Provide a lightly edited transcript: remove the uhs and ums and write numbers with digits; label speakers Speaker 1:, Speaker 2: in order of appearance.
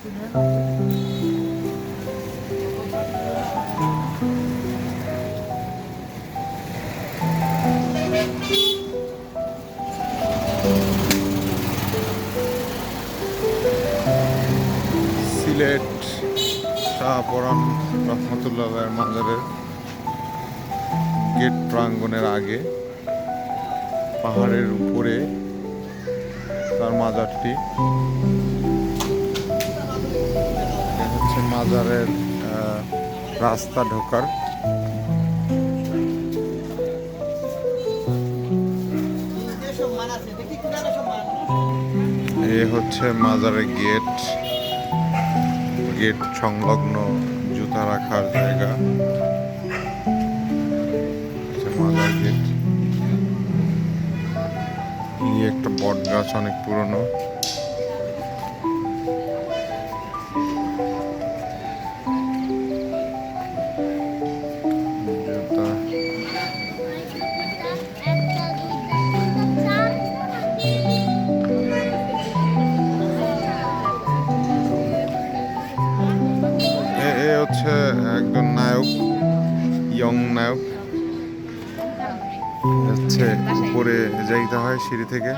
Speaker 1: সিলেট শাহপরান রহমতুল্লাহ মাজারের গেট প্রাঙ্গণের আগে পাহাড়ের উপরে তার মাজারটি। হচ্ছে মাজারের রাস্তা ঢোকার। এ হচ্ছে মাজারের গেট, গেট সংলগ্ন জুতা রাখার জায়গা। মাজার গেট, একটা বট গাছ অনেক পুরনো। হচ্ছে একজন নায়ক, ইয়ং নায়ক। হচ্ছে উপরে যাইতে হয় সিঁড়ি থেকে।